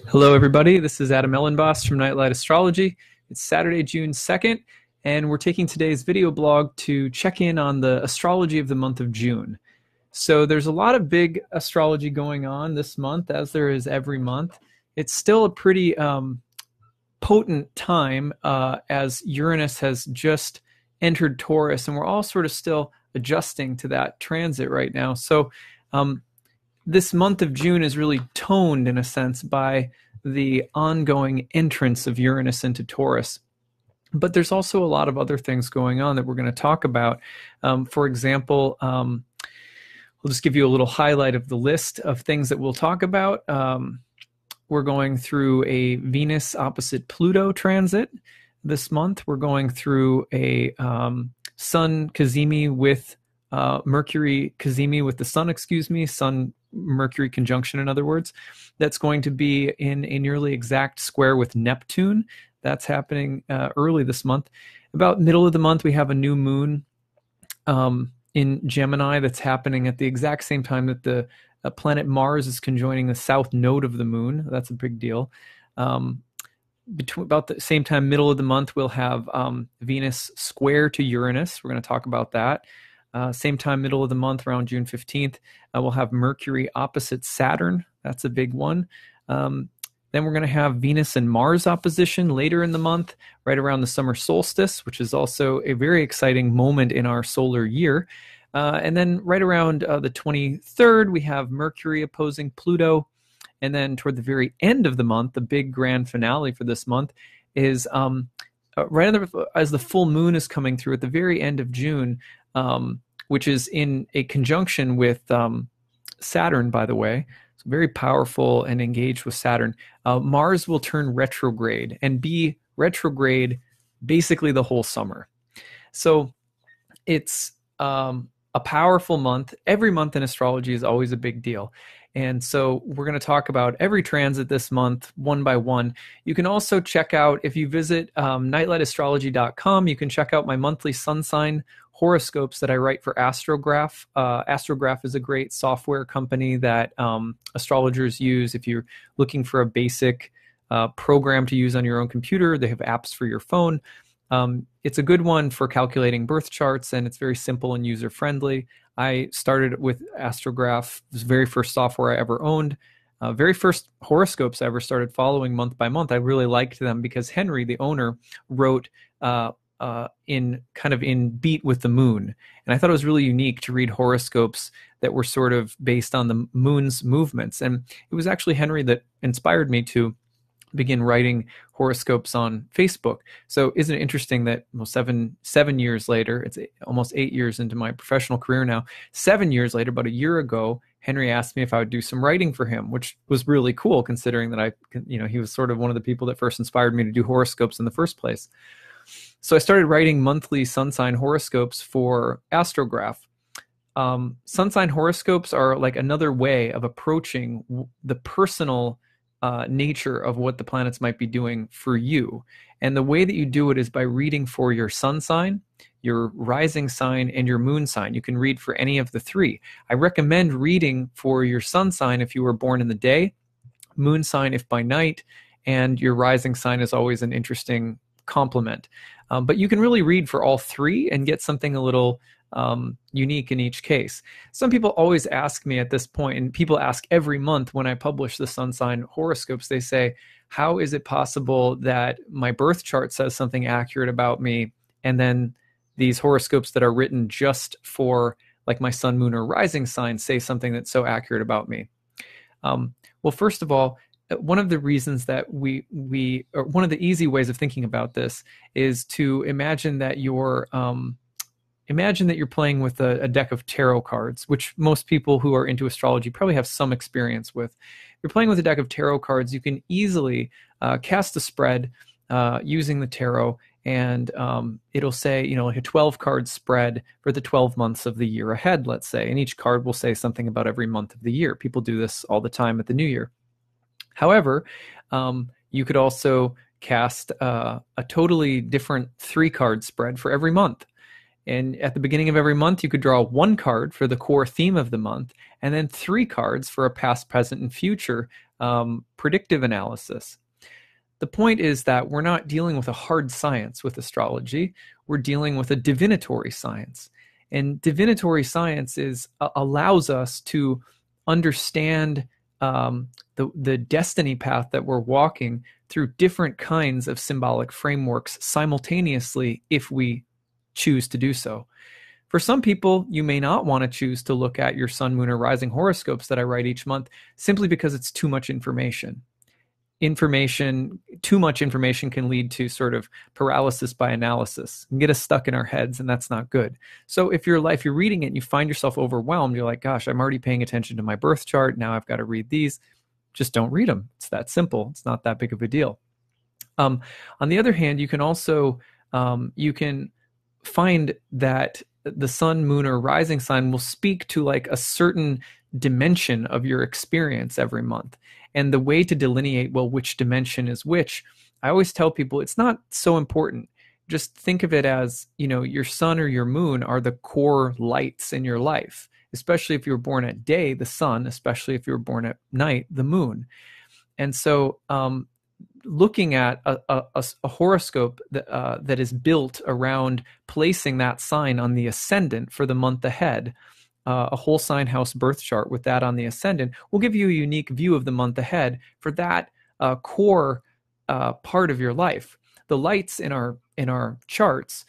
Hello, everybody. This is Adam Elenbaas from Nightlight Astrology. It's Saturday, June 2nd, and we're taking today's video blog to check in on the astrology of the month of June. So there's a lot of big astrology going on this month, as there is every month. It's still a pretty potent time as Uranus has just entered Taurus, and we're all sort of still adjusting to that transit right now. So this month of June is really toned, in a sense, by the ongoing entrance of Uranus into Taurus. But there's also a lot of other things going on that we're going to talk about. For example, we'll just give you a little highlight of the list of things that we'll talk about. We're going through a Venus opposite Pluto transit this month. We're going through a Sun Cazimi with Mercury Cazimi with the Sun, Sun Mercury conjunction, in other words. That's going to be in a nearly exact square with Neptune. That's happening early this month. About middle of the month, we have a new moon in Gemini that's happening at the exact same time that the planet Mars is conjoining the south node of the moon. That's a big deal. Between about the same time, middle of the month, we'll have Venus square to Uranus. We're going to talk about that. Same time, middle of the month, around June 15th, we'll have Mercury opposite Saturn. That's a big one. Then we're going to have Venus and Mars opposition later in the month, right around the summer solstice, which is also a very exciting moment in our solar year. And then right around the 23rd, we have Mercury opposing Pluto. And then toward the very end of the month, the big grand finale for this month is right as the full moon is coming through at the very end of June, which is in a conjunction with Saturn, by the way. So very powerful and engaged with Saturn. Mars will turn retrograde and be retrograde basically the whole summer. So it's a powerful month. Every month in astrology is always a big deal. And so we're going to talk about every transit this month, one by one. You can also check out, if you visit nightlightastrology.com, you can check out my monthly sun sign horoscopes that I write for Astrograph. Astrograph is a great software company that astrologers use. If you're looking for a basic program to use on your own computer, they have apps for your phone. It's a good one for calculating birth charts, and it's very simple and user-friendly. I started with Astrograph, the very first software I ever owned. Very first horoscopes I ever started following month by month. I really liked them because Henry, the owner, wrote in beat with the moon. And I thought it was really unique to read horoscopes that were sort of based on the moon's movements. And it was actually Henry that inspired me to begin writing horoscopes on Facebook. So isn't it interesting that 7 years later, it's almost 8 years into my professional career now, 7 years later, about a year ago, Henry asked me if I would do some writing for him, which was really cool considering that he was sort of one of the people that first inspired me to do horoscopes in the first place. So I started writing monthly sun sign horoscopes for Astrograph. Sun sign horoscopes are like another way of approaching the personal nature of what the planets might be doing for you. And the way that you do it is by reading for your sun sign, your rising sign, and your moon sign. You can read for any of the three. I recommend reading for your sun sign if you were born in the day, moon sign if by night, and your rising sign is always an interesting complement. But you can really read for all three and get something a little unique in each case. Some people always ask me at this point, and people ask every month when I publish the sun sign horoscopes, they say, how is it possible that my birth chart says something accurate about me, and then these horoscopes that are written just for like my sun, moon, or rising sign say something that's so accurate about me? Well, first of all, one of the reasons that or one of the easy ways of thinking about this is to imagine that you're playing with a deck of tarot cards, which most people who are into astrology probably have some experience with. If you're playing with a deck of tarot cards, you can easily cast a spread using the tarot, and it'll say, like a 12-card spread for the 12 months of the year ahead, let's say, and each card will say something about every month of the year. People do this all the time at the new year. However, you could also cast a totally different 3-card spread for every month. And at the beginning of every month, you could draw 1 card for the core theme of the month, and then 3 cards for a past, present, and future predictive analysis. The point is that we're not dealing with a hard science with astrology. We're dealing with a divinatory science. And divinatory science allows us to understand the destiny path that we're walking through different kinds of symbolic frameworks simultaneously if we choose to do so. For some people, you may not want to choose to look at your sun, moon, or rising horoscopes that I write each month simply because it's too much information. Too much information can lead to sort of paralysis by analysis and get us stuck in our heads, and that's not good. So if you're reading it and you find yourself overwhelmed, you're like, gosh, I'm already paying attention to my birth chart. Now I've got to read these. Just don't read them. It's that simple. It's not that big of a deal. On the other hand, you can also you can find that the sun, moon, or rising sign will speak to like a certain dimension of your experience every month. And the way to delineate, well, which dimension is which, I always tell people it's not so important. Just think of it as, your sun or your moon are the core lights in your life, especially if you were born at day, the sun, especially if you were born at night, the moon. And so looking at a horoscope that is built around placing that sign on the ascendant for the month ahead, a whole sign house birth chart with that on the ascendant will give you a unique view of the month ahead for that core part of your life. The lights in our charts,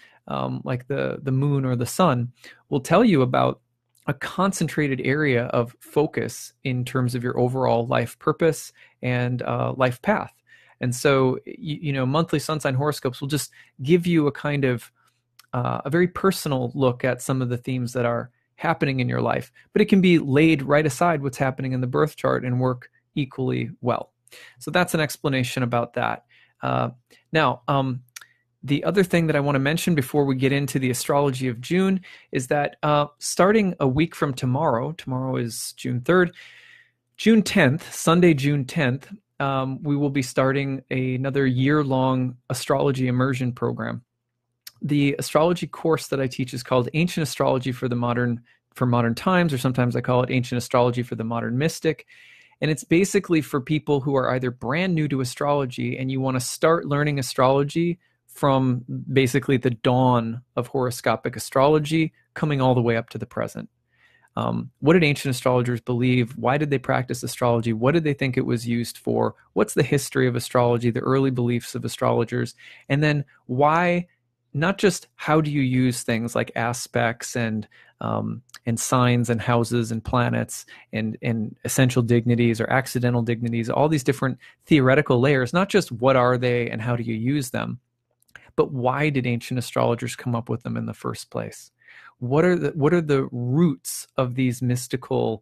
like the moon or the sun, will tell you about a concentrated area of focus in terms of your overall life purpose and life path. And so, monthly sun sign horoscopes will just give you a kind of a very personal look at some of the themes that are happening in your life, but it can be laid right aside what's happening in the birth chart and work equally well. So that's an explanation about that. Now, the other thing that I want to mention before we get into the astrology of June is that starting a week from tomorrow is June 3rd, June 10th, Sunday, June 10th, we will be starting another year-long astrology immersion program. The astrology course that I teach is called Ancient Astrology for Modern Times, or sometimes I call it Ancient Astrology for the Modern Mystic. And it's basically for people who are either brand new to astrology and you want to start learning astrology from basically the dawn of horoscopic astrology coming all the way up to the present. What did ancient astrologers believe? Why did they practice astrology? What did they think it was used for? What's the history of astrology, the early beliefs of astrologers? And then why, not just how do you use things like aspects and signs and houses and planets and essential dignities or accidental dignities, all these different theoretical layers, not just what are they and how do you use them, but why did ancient astrologers come up with them in the first place? What are the roots of these mystical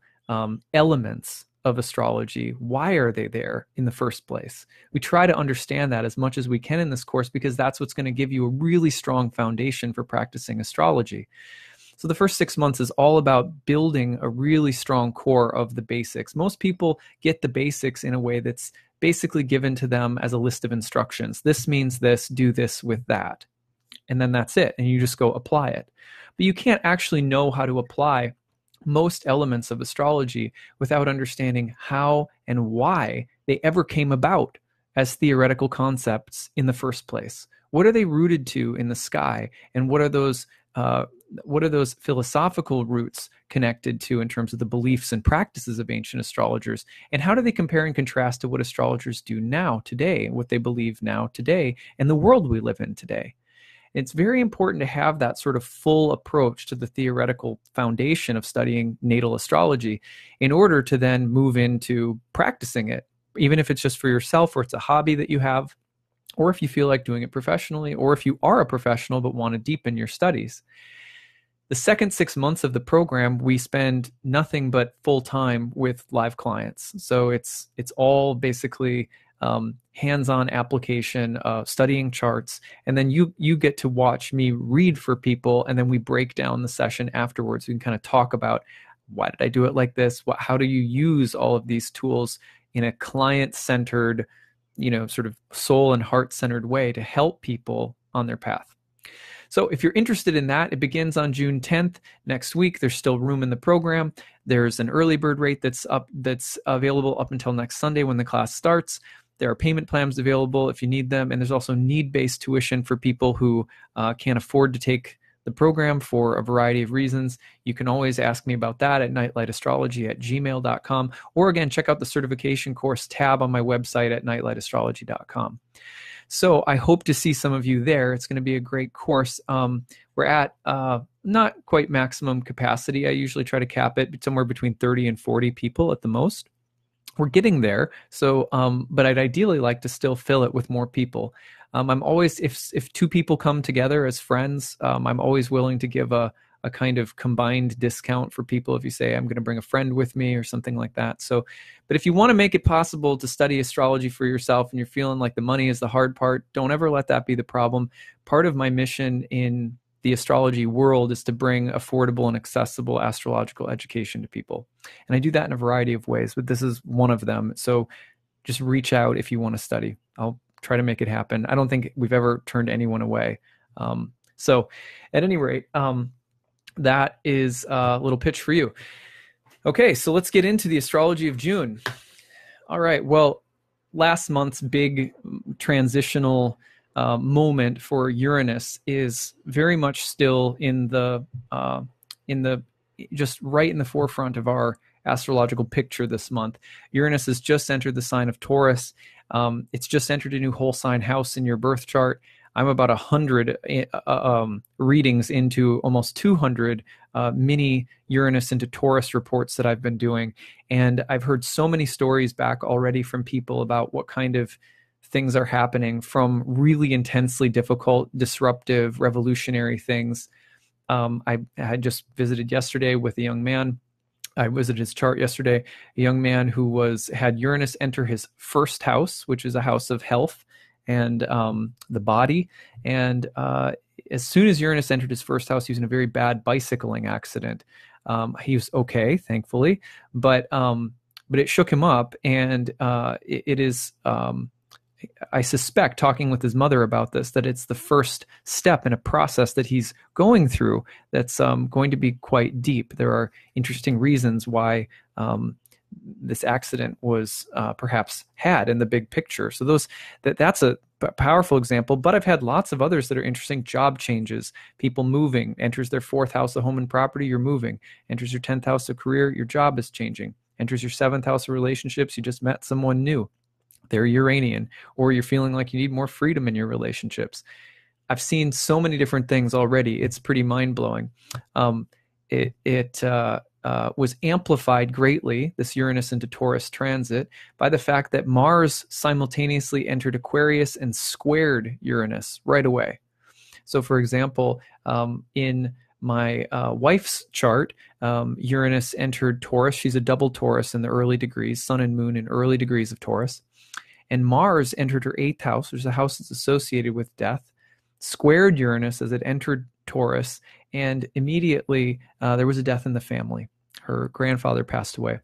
elements of astrology? Why are they there in the first place? We try to understand that as much as we can in this course because that's what's going to give you a really strong foundation for practicing astrology. So the first 6 months is all about building a really strong core of the basics. Most people get the basics in a way that's basically given to them as a list of instructions. This means this, do this with that. And then that's it. And you just go apply it. But you can't actually know how to apply most elements of astrology without understanding how and why they ever came about as theoretical concepts in the first place. What are they rooted to in the sky? And what are those philosophical roots connected to in terms of the beliefs and practices of ancient astrologers? And how do they compare and contrast to what astrologers do now, today, what they believe now, today, and the world we live in today? It's very important to have that sort of full approach to the theoretical foundation of studying natal astrology in order to then move into practicing it, even if it's just for yourself or it's a hobby that you have, or if you feel like doing it professionally, or if you are a professional but want to deepen your studies. The second 6 months of the program, we spend nothing but full time with live clients. So it's all basically hands-on application, studying charts, and then you get to watch me read for people, and then we break down the session afterwards. We can kind of talk about, why did I do it like this? How do you use all of these tools in a client-centered, sort of soul and heart-centered way to help people on their path? So if you're interested in that, it begins on June 10th next week. There's still room in the program. There's an early bird rate that's available up until next Sunday when the class starts. There are payment plans available if you need them, and there's also need-based tuition for people who can't afford to take the program for a variety of reasons. You can always ask me about that at nightlightastrology@gmail.com, or again, check out the certification course tab on my website at nightlightastrology.com. So I hope to see some of you there. It's going to be a great course. We're at not quite maximum capacity. I usually try to cap it somewhere between 30 and 40 people at the most. We're getting there. So, but I'd ideally like to still fill it with more people. I'm always, if two people come together as friends, I'm always willing to give a kind of combined discount for people if you say, I'm going to bring a friend with me or something like that. So, but if you want to make it possible to study astrology for yourself and you're feeling like the money is the hard part, don't ever let that be the problem. Part of my mission in the astrology world is to bring affordable and accessible astrological education to people. And I do that in a variety of ways, but this is one of them. So just reach out if you want to study. I'll try to make it happen. I don't think we've ever turned anyone away. So at any rate, that is a little pitch for you. Okay, so let's get into the astrology of June. All right, well, last month's big transitional moment for Uranus is very much still in the just right in the forefront of our astrological picture this month. Uranus has just entered the sign of Taurus. It's just entered a new whole sign house in your birth chart. I'm about 100 readings into almost 200 mini Uranus into Taurus reports that I've been doing. And I've heard so many stories back already from people about what kind of things are happening, from really intensely difficult, disruptive, revolutionary things. I had just visited yesterday with a young man. I visited his chart yesterday, a young man who had Uranus enter his first house, which is a house of health and the body. And as soon as Uranus entered his first house, he was in a very bad bicycling accident. He was okay, thankfully, but it shook him up. And it is, I suspect, talking with his mother about this, that it's the first step in a process that he's going through that's going to be quite deep. There are interesting reasons why this accident was perhaps had in the big picture. So that's a powerful example, but I've had lots of others that are interesting. Job changes, people moving, enters their fourth house of home and property, you're moving. Enters your 10th house of career, your job is changing. Enters your 7th house of relationships, you just met someone new. They're Uranian, or you're feeling like you need more freedom in your relationships. I've seen so many different things already. It's pretty mind-blowing. It was amplified greatly, this Uranus into Taurus transit, by the fact that Mars simultaneously entered Aquarius and squared Uranus right away. So for example, in my wife's chart, Uranus entered Taurus. She's a double Taurus in the early degrees, Sun and Moon in early degrees of Taurus. And Mars entered her 8th house, which is a house that's associated with death, squared Uranus as it entered Taurus, and immediately there was a death in the family. Her grandfather passed away.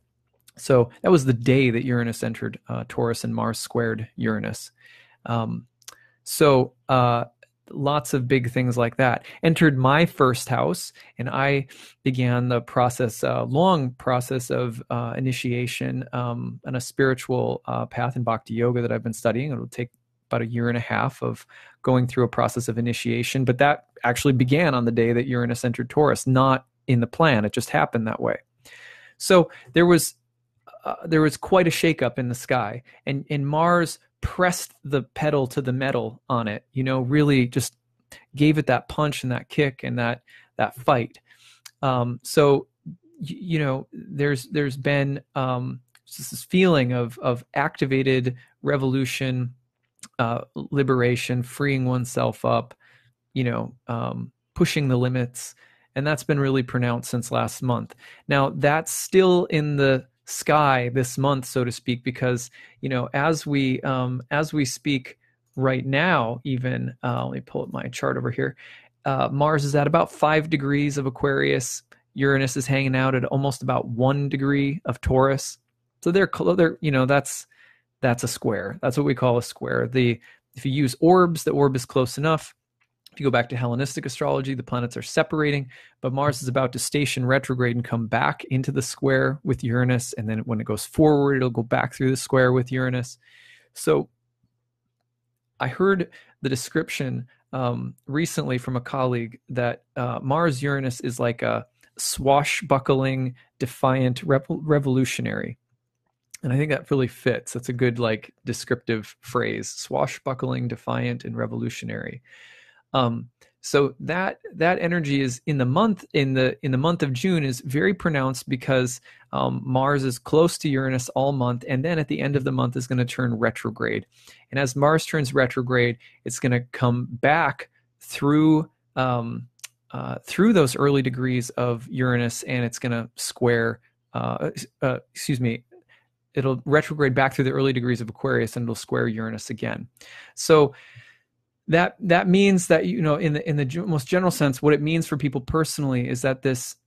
So that was the day that Uranus entered Taurus and Mars squared Uranus. Lots of big things like that. Entered my first house, and I began the process, long process of initiation on a spiritual path in Bhakti Yoga that I've been studying. It'll take about 1.5 years of going through a process of initiation, but that actually began on the day that Uranus entered Taurus, not in the plan. It just happened that way. So there was quite a shakeup in the sky, and Mars pressed the pedal to the metal on it, really just gave it that punch and that kick and that fight. So there's been just this feeling of activated revolution, liberation, freeing oneself up, pushing the limits, and that's been really pronounced since last month. Now that's still in the sky this month, so to speak, because as we speak right now, even let me pull up my chart over here. Mars is at about 5 degrees of Aquarius. Uranus is hanging out at almost about 1 degree of Taurus. So they're that's a square. That's what we call a square. If you use orbs, the orb is close enough. If you go back to Hellenistic astrology, the planets are separating, but Mars is about to station retrograde and come back into the square with Uranus. And then when it goes forward, it'll go back through the square with Uranus. So I heard the description recently from a colleague that Mars Uranus is like a swashbuckling, defiant revolutionary. And I think that really fits. That's a good like descriptive phrase: swashbuckling, defiant, and revolutionary. So that energy is in the month of June is very pronounced because Mars is close to Uranus all month, and then at the end of the month is going to turn retrograde. And as Mars turns retrograde, it's going to come back through those early degrees of Uranus, and it's going to square. It'll retrograde back through the early degrees of Aquarius, and it'll square Uranus again. So that means that, you know, in the most general sense, what it means for people personally is that this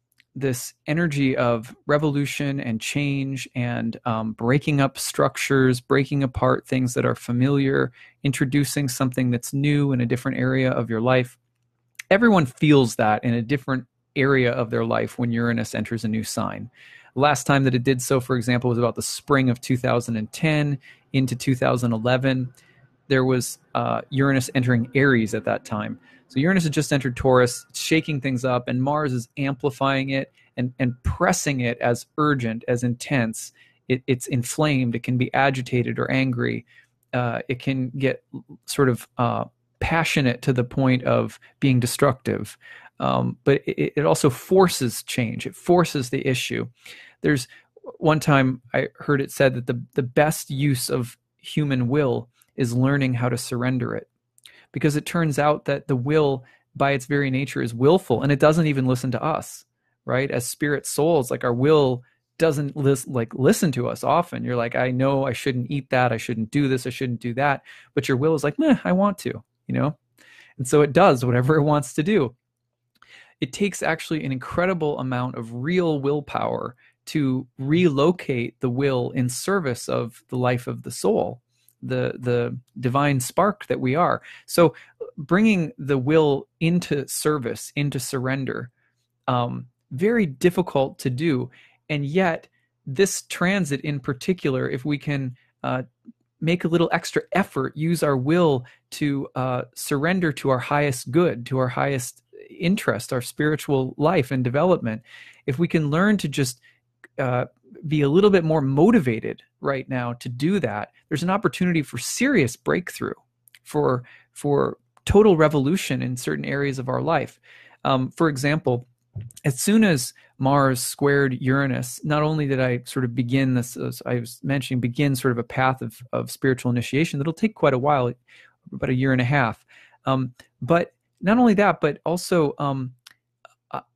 energy of revolution and change and breaking up structures, breaking apart things that are familiar, introducing something that's new in a different area of your life. Everyone feels that in a different area of their life when Uranus enters a new sign. Last time that it did so, for example, was about the spring of 2010 into 2011. There was Uranus entering Aries at that time. So Uranus had just entered Taurus, shaking things up, and Mars is amplifying it and pressing it as urgent, as intense. It's inflamed. It can be agitated or angry. It can get sort of passionate to the point of being destructive. But it also forces change. It forces the issue. There's one time I heard it said that the best use of human will is learning how to surrender it, because it turns out that the will by its very nature is willful, and it doesn't even listen to us, right? As spirit souls, like our will doesn't listen to us often. You're like, I know I shouldn't eat that. I shouldn't do this. I shouldn't do that. But your will is like, meh, I want to, you know? And so it does whatever it wants to do. It takes actually an incredible amount of real willpower to relocate the will in service of the life of the soul, the divine spark that we are. So bringing the will into service, into surrender, very difficult to do. And yet this transit in particular, if we can make a little extra effort, use our will to surrender to our highest good, to our highest interest, our spiritual life and development, if we can learn to just be a little bit more motivated right now to do that, there's an opportunity for serious breakthrough, for total revolution in certain areas of our life. For example, as soon as Mars squared Uranus, not only did I sort of begin this, as I was mentioning, begin sort of a path of spiritual initiation that'll take quite a while, about a year and a half. But not only that, but also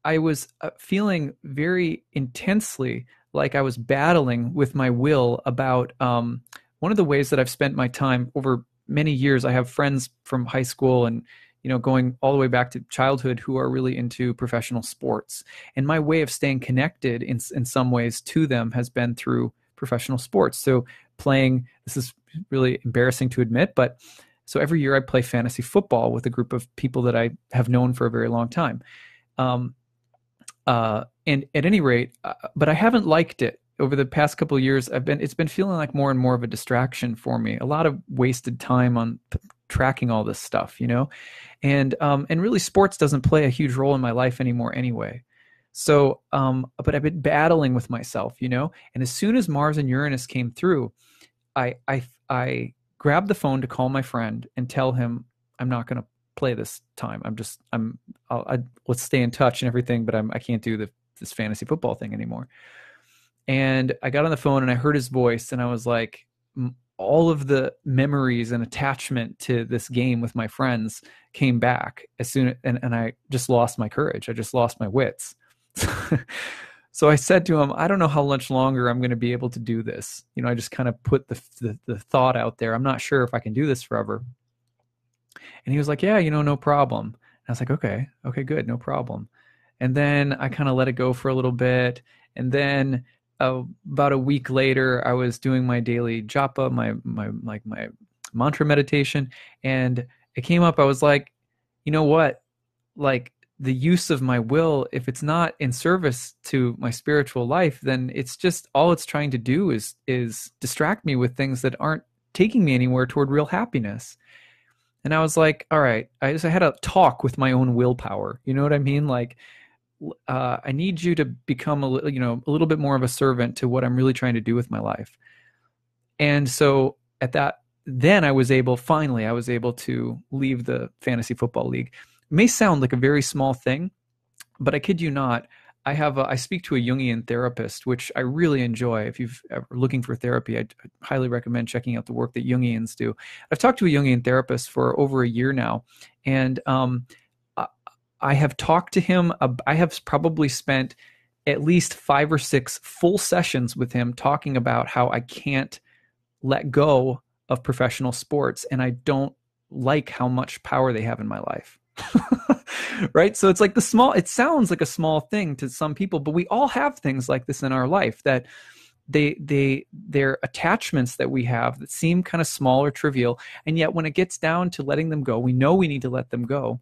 I was feeling very intensely like I was battling with my will about one of the ways that I've spent my time over many years. I have friends from high school and, you know, going all the way back to childhood who are really into professional sports. And my way of staying connected in some ways to them has been through professional sports. So playing, this is really embarrassing to admit, but so every year I play fantasy football with a group of people that I have known for a very long time. And at any rate, but I haven't liked it over the past couple of years. It's been feeling like more and more of a distraction for me, a lot of wasted time on tracking all this stuff, you know, and really sports doesn't play a huge role in my life anymore anyway. So, but I've been battling with myself, you know, and as soon as Mars and Uranus came through, I grabbed the phone to call my friend and tell him I'm not going to play this time. Let's stay in touch and everything, but I can't do this fantasy football thing anymore. And I got on the phone and I heard his voice and I was like, all of the memories and attachment to this game with my friends came back as soon, and I just lost my courage. I just lost my wits. So I said to him, I don't know how much longer I'm going to be able to do this. You know, I just kind of put the thought out there. I'm not sure if I can do this forever. And he was like, yeah, you know, no problem. And I was like, okay, good, no problem. And then I kind of let it go for a little bit. And then about a week later, I was doing my daily japa, my mantra meditation, and it came up. I was like, you know what? Like the use of my will, if it's not in service to my spiritual life, then it's just all it's trying to do is distract me with things that aren't taking me anywhere toward real happiness. And I was like, all right, I had a talk with my own willpower. You know what I mean? Like, I need you to become a little bit more of a servant to what I'm really trying to do with my life. And so at that, then I was able to leave the fantasy football league. It may sound like a very small thing, but I kid you not, I speak to a Jungian therapist, which I really enjoy. If you've ever looking for therapy, I highly recommend checking out the work that Jungians do. I've talked to a Jungian therapist for over a year now, and I have talked to him. I have probably spent at least 5 or 6 full sessions with him talking about how I can't let go of professional sports, and I don't like how much power they have in my life. Right? So it's like it sounds like a small thing to some people, but we all have things like this in our life, that they're attachments that we have that seem kind of small or trivial, and yet when it gets down to letting them go, we know we need to let them go,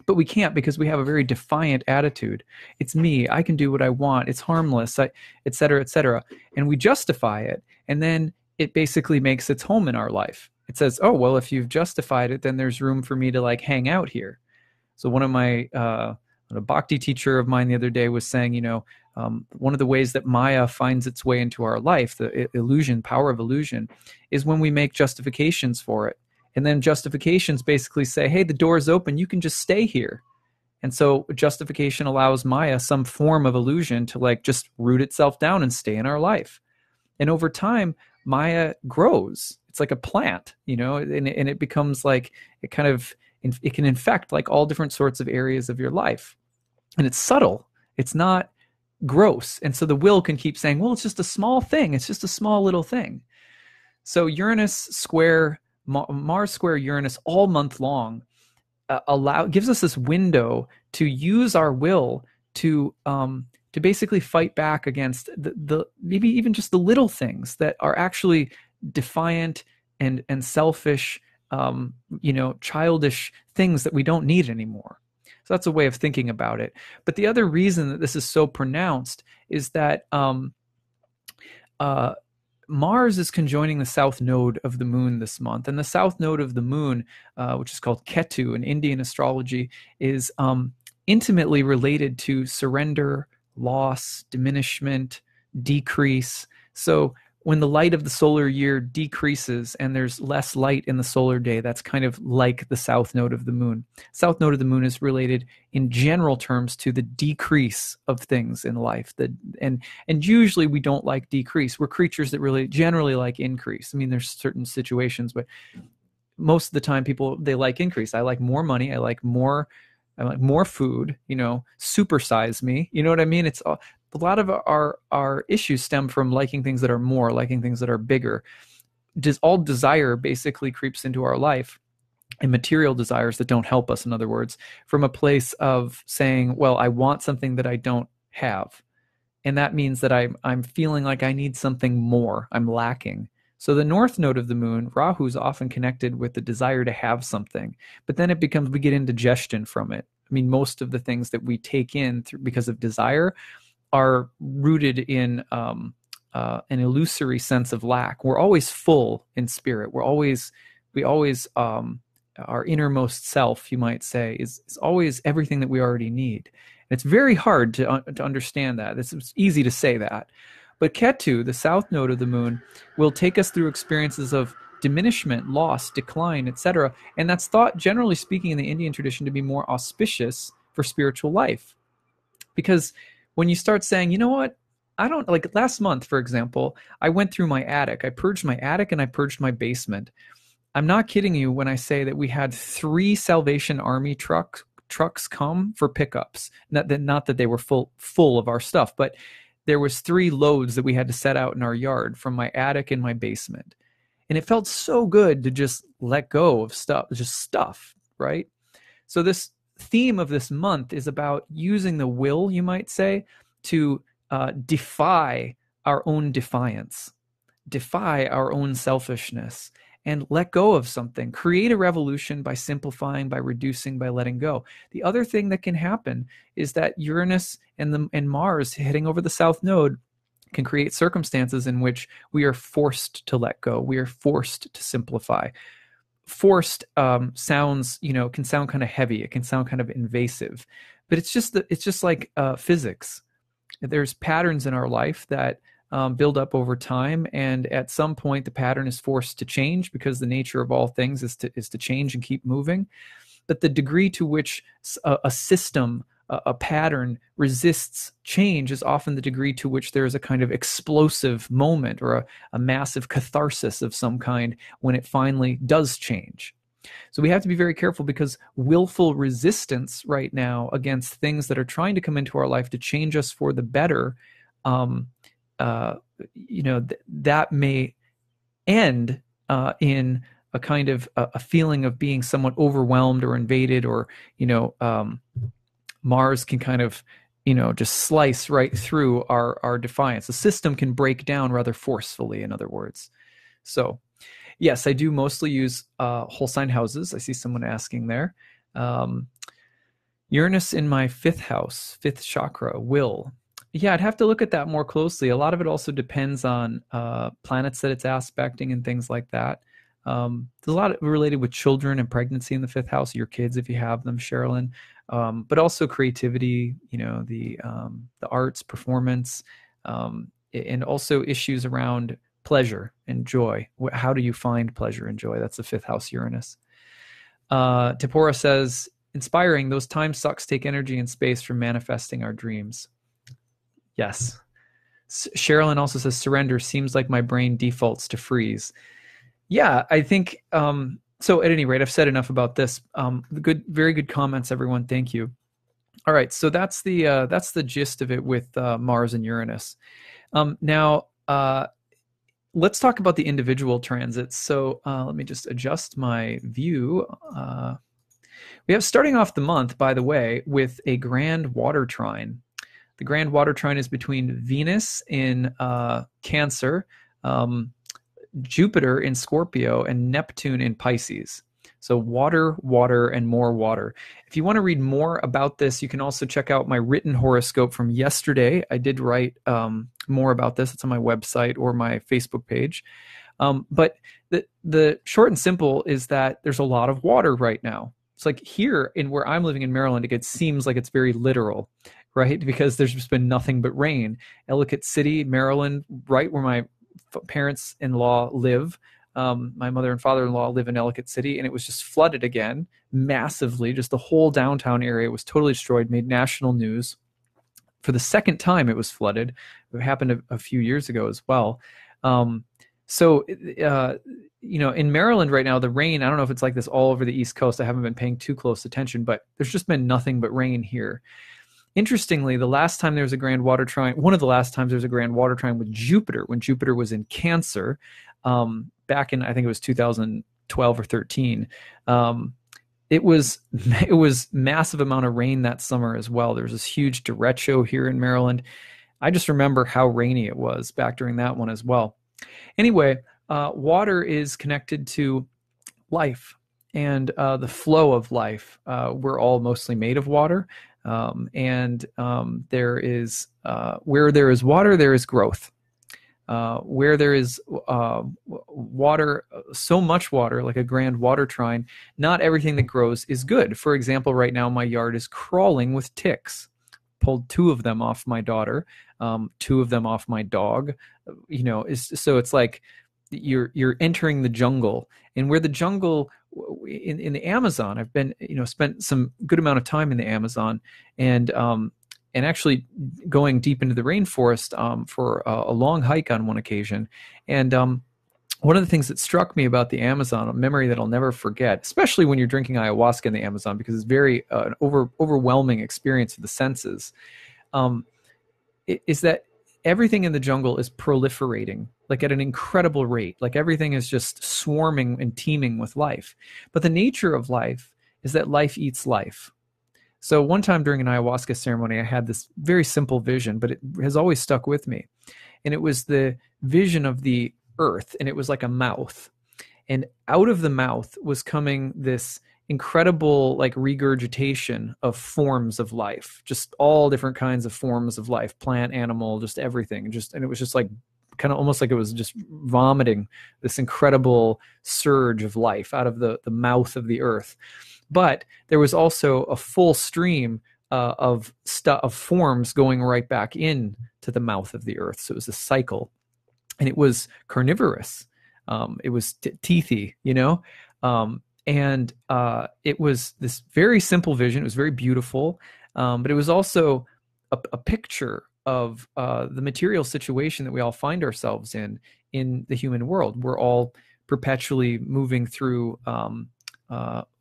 but we can't because we have a very defiant attitude. It's me, I can do what I want, it's harmless, et cetera, et cetera. And we justify it, and then it basically makes its home in our life. It says, oh, well, if you've justified it, then there's room for me to like hang out here. So one of my, a bhakti teacher of mine the other day was saying, one of the ways that Maya finds its way into our life, the illusion, power of illusion, is when we make justifications for it. And then justifications basically say, hey, the door is open, you can just stay here. And so justification allows Maya some form of illusion to like just root itself down and stay in our life. And over time, Maya grows. It's like a plant, and it becomes like, it can infect like all different sorts of areas of your life. And it's subtle. It's not gross. And so the will can keep saying, well, it's just a small thing. It's just a small little thing. So Mars square Uranus all month long gives us this window to use our will to basically fight back against the maybe even just the little things that are actually defiant and selfish, childish things that we don't need anymore. So that's a way of thinking about it. But the other reason that this is so pronounced is that Mars is conjoining the south node of the moon this month. And the south node of the moon, which is called Ketu in Indian astrology, is intimately related to surrender, loss, diminishment, decrease. So when the light of the solar year decreases and there's less light in the solar day, that's kind of like the south node of the moon. South node of the moon is related in general terms to the decrease of things in life. And usually we don't like decrease. We're creatures that really generally like increase. I mean, there's certain situations, but most of the time people, they like increase. I like more money. I like more food, supersize me. You know what I mean? It's a lot of our issues stem from liking things that are more, liking things that are bigger. All desire basically creeps into our life, and material desires that don't help us, in other words, from a place of saying, well, I want something that I don't have. And that means that I'm feeling like I need something more. I'm lacking. So the north node of the moon, Rahu, is often connected with the desire to have something, but then we get indigestion from it. I mean, most of the things that we take in because of desire are rooted in an illusory sense of lack. We're always full in spirit. We always our innermost self, you might say, is always everything that we already need. And it's very hard to understand that. It's easy to say that. But Ketu, the south node of the moon, will take us through experiences of diminishment, loss, decline, etc. And that's thought, generally speaking, in the Indian tradition to be more auspicious for spiritual life. Because when you start saying, you know what, I don't, like last month, for example, I went through my attic. I purged my attic and I purged my basement. I'm not kidding you when I say that we had 3 Salvation Army trucks come for pickups. Not that they were full of our stuff, but there was 3 loads that we had to set out in our yard from my attic and my basement. And it felt so good to just let go of stuff, right? So this theme of this month is about using the will, you might say, to defy our own defiance, defy our own selfishness, and let go of something. Create a revolution by simplifying, by reducing, by letting go. The other thing that can happen is that Uranus and Mars heading over the South Node can create circumstances in which we are forced to let go. We are forced to simplify. Forced sounds, can sound kind of heavy. It can sound kind of invasive, but it's just like physics. There's patterns in our life that build up over time, and at some point the pattern is forced to change because the nature of all things is to change and keep moving. But the degree to which a system, a pattern resists change is often the degree to which there is a kind of explosive moment or a massive catharsis of some kind when it finally does change. So we have to be very careful, because willful resistance right now against things that are trying to come into our life to change us for the better, that may end in a kind of a feeling of being somewhat overwhelmed or invaded, or Mars can kind of just slice right through our defiance. The system can break down rather forcefully, in other words. So yes, I do mostly use whole sign houses. I see someone asking there. Uranus in my 5th house, 5th chakra, will. Yeah, I'd have to look at that more closely. A lot of it also depends on planets that it's aspecting and things like that. There's a lot related with children and pregnancy in the 5th house, your kids if you have them, Sherilyn, but also creativity, the arts, performance, and also issues around pleasure and joy. How do you find pleasure and joy? That's the 5th house Uranus. Tipora says, inspiring, those time sucks take energy and space from manifesting our dreams. Yes. Sherilyn also says, surrender, seems like my brain defaults to freeze. Yeah, I think, so at any rate, I've said enough about this. Very good comments, everyone. Thank you. All right, so that's the gist of it with Mars and Uranus. Now, let's talk about the individual transits. So let me just adjust my view. We have, starting off the month, by the way, with a grand water trine. The grand water trine is between Venus in Cancer, Jupiter in Scorpio, and Neptune in Pisces. So water, water, and more water. If you want to read more about this, you can also check out my written horoscope from yesterday. I did write more about this. It's on my website or my Facebook page. But the short and simple is that there's a lot of water right now. It's like here in where I'm living in Maryland, it seems like it's very literal, right? Because there's just been nothing but rain. Ellicott City, Maryland, right where my parents-in-law live. My mother and father-in-law live in Ellicott City, and it was just flooded again massively. Just the whole downtown area was totally destroyed, made national news. For the second time it was flooded. It happened a few years ago as well. In Maryland right now, the rain, I don't know if it's like this all over the East Coast. I haven't been paying too close attention, but there's just been nothing but rain here. Interestingly, the last time there was a grand water trine, one of the last times there was a grand water trine with Jupiter, when Jupiter was in Cancer, back in, I think it was 2012 or 13. It was massive amount of rain that summer as well. There was this huge derecho here in Maryland. I just remember how rainy it was back during that one as well. Anyway, water is connected to life and the flow of life. We're all mostly made of water. There is where there is water, there is growth. Where there is water, so much water, like a grand water trine, not everything that grows is good. For example, right now my yard is crawling with ticks. Pulled 2 of them off my daughter, 2 of them off my dog. So it's like you're entering the jungle, and where the jungle in the Amazon, I've been, spent some good amount of time in the Amazon, and actually going deep into the rainforest for a long hike on one occasion. And one of the things that struck me about the Amazon, a memory that I'll never forget, especially when you're drinking ayahuasca in the Amazon, because it's very an overwhelming experience of the senses, is that everything in the jungle is proliferating, like at an incredible rate. Like everything is just swarming and teeming with life. But the nature of life is that life eats life. So one time during an ayahuasca ceremony, I had this very simple vision, but it has always stuck with me. And it was the vision of the earth, and it was like a mouth. And out of the mouth was coming this incredible like regurgitation of forms of life, just all different kinds of forms of life, plant, animal, just everything. And it was just like kind of almost like it was just vomiting this incredible surge of life out of the mouth of the earth. But there was also a full stream of forms going right back in to the mouth of the earth. So it was a cycle, and it was carnivorous. It was teethy, and it was this very simple vision. It was very beautiful, but it was also a picture of the material situation that we all find ourselves in the human world. We're all perpetually moving through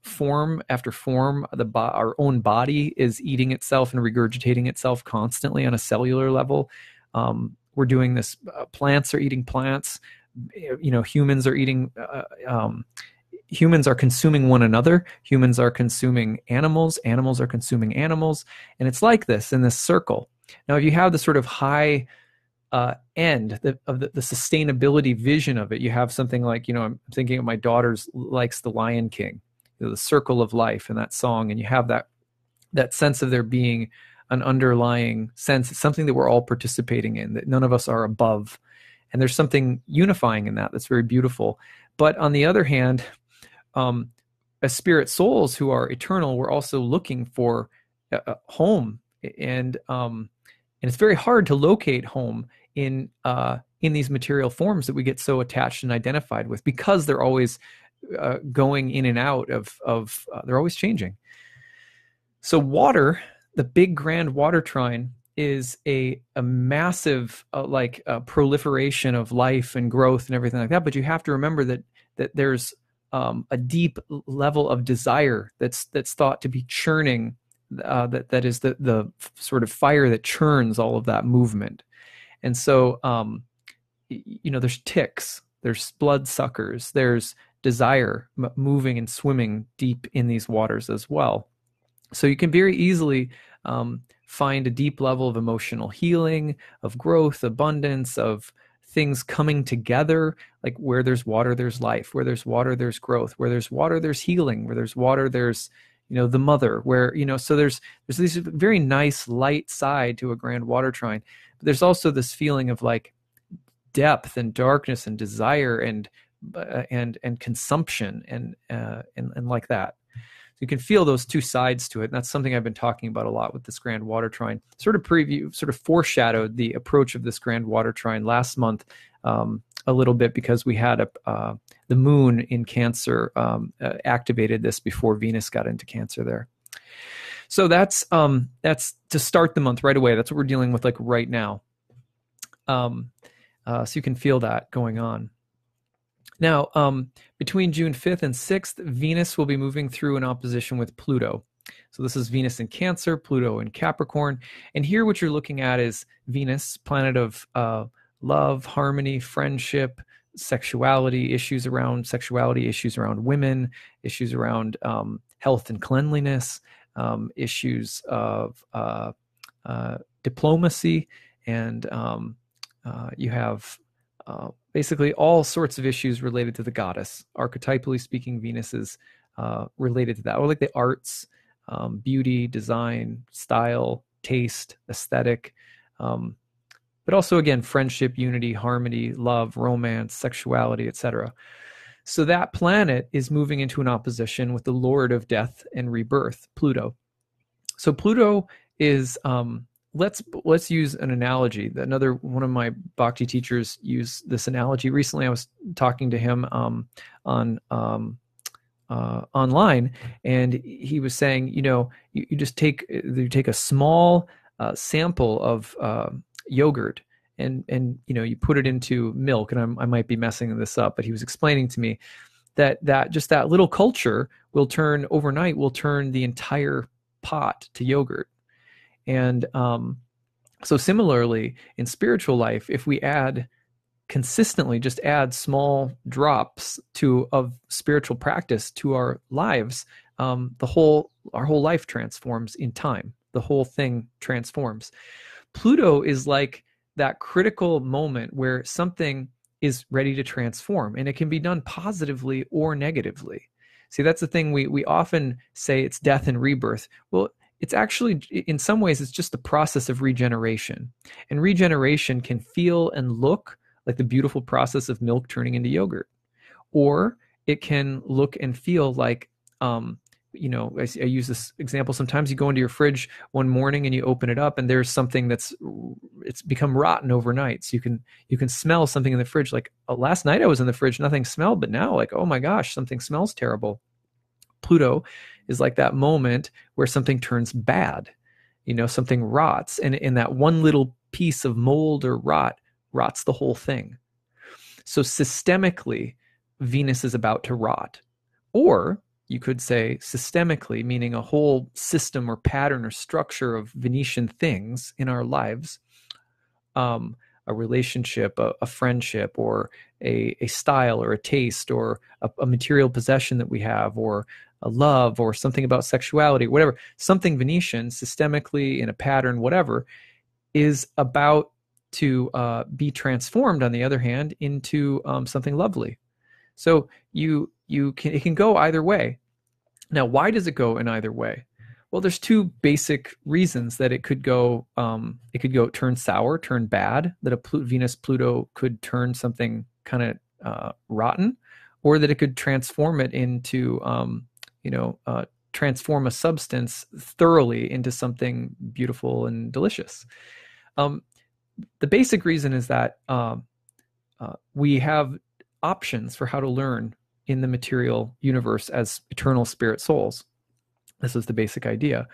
form after form. Our own body is eating itself and regurgitating itself constantly on a cellular level. We're doing this. Plants are eating plants. Humans are eating. Humans are consuming one another. Humans are consuming animals. Animals are consuming animals, and it's like this in this circle. Now, if you have the sort of high end of the sustainability vision of it, you have something like, I'm thinking of my daughter's likes The Lion King, the circle of life and that song, and you have that sense of there being an underlying sense. It's something that we're all participating in, that none of us are above, and there's something unifying in that that's very beautiful. But on the other hand, as spirit souls who are eternal, we're also looking for a home, and it's very hard to locate home in these material forms that we get so attached and identified with, because they're always going in and out of they're always changing. So water, the big grand water trine, is a massive proliferation of life and growth and everything like that. But you have to remember that there's a deep level of desire that's thought to be churning. That is the sort of fire that churns all of that movement. And so, there's ticks, there's blood suckers, there's desire moving and swimming deep in these waters as well. So you can very easily find a deep level of emotional healing, of growth, abundance, of things coming together. Like where there's water, there's life. Where there's water, there's growth. Where there's water, there's healing. Where there's water, there's the mother. Where so there's this very nice light side to a grand water trine. But there's also this feeling of like depth and darkness and desire and consumption and like that. So you can feel those two sides to it. And that's something I've been talking about a lot with this grand water trine. Sort of foreshadowed the approach of this grand water trine last month a little bit, because we had the moon in Cancer activated this before Venus got into Cancer there. So that's to start the month right away. That's what we're dealing with like right now. So you can feel that going on. Now, between June 5th and 6th, Venus will be moving through an opposition with Pluto. So this is Venus in Cancer, Pluto in Capricorn. And here what you're looking at is Venus, planet of love, harmony, friendship, sexuality, issues around women, issues around health and cleanliness, issues of diplomacy, and you have basically all sorts of issues related to the goddess. Archetypally speaking, Venus is related to that, or like the arts, beauty, design, style, taste, aesthetic, but also again, friendship, unity, harmony, love, romance, sexuality, etc. So that planet is moving into an opposition with the Lord of Death and Rebirth, Pluto. So Pluto is let's use an analogy. Another one of my bhakti teachers used this analogy recently. I was talking to him on online, and he was saying, you just take a small sample of yogurt, and you put it into milk, and I might be messing this up, but he was explaining to me that just that little culture will turn the entire pot to yogurt. And so similarly in spiritual life, if we consistently just add small drops of spiritual practice to our lives, our whole life transforms in time. The whole thing transforms. Pluto is like that critical moment where something is ready to transform, and it can be done positively or negatively. See, that's the thing. We often say it's death and rebirth. Well, it's actually, in some ways, it's just the process of regeneration. And regeneration can feel and look like the beautiful process of milk turning into yogurt, or it can look and feel like, I use this example. Sometimes you go into your fridge one morning and you open it up, and there's something it's become rotten overnight. So you can smell something in the fridge. Like, oh, last night I was in the fridge, nothing smelled, but now, like, oh my gosh, something smells terrible. Pluto is like that moment where something turns bad, something rots, and in that one little piece of mold or rots the whole thing. So systemically, Venus is about to rot. Or you could say systemically, meaning a whole system or pattern or structure of Venetian things in our lives, a relationship, a friendship, or a style or a taste, or a material possession that we have, or a love, or something about sexuality, whatever, something Venetian systemically in a pattern, whatever, is about to be transformed, on the other hand, into something lovely. So it can go either way. Now, why does it go in either way? Well, there's two basic reasons that it could go. It could go turn sour, turn bad. That a Venus Pluto could turn something kind of rotten, or that it could transform it into, transform a substance thoroughly into something beautiful and delicious. The basic reason is that we have options for how to learn in the material universe as eternal spirit souls. This is the basic idea.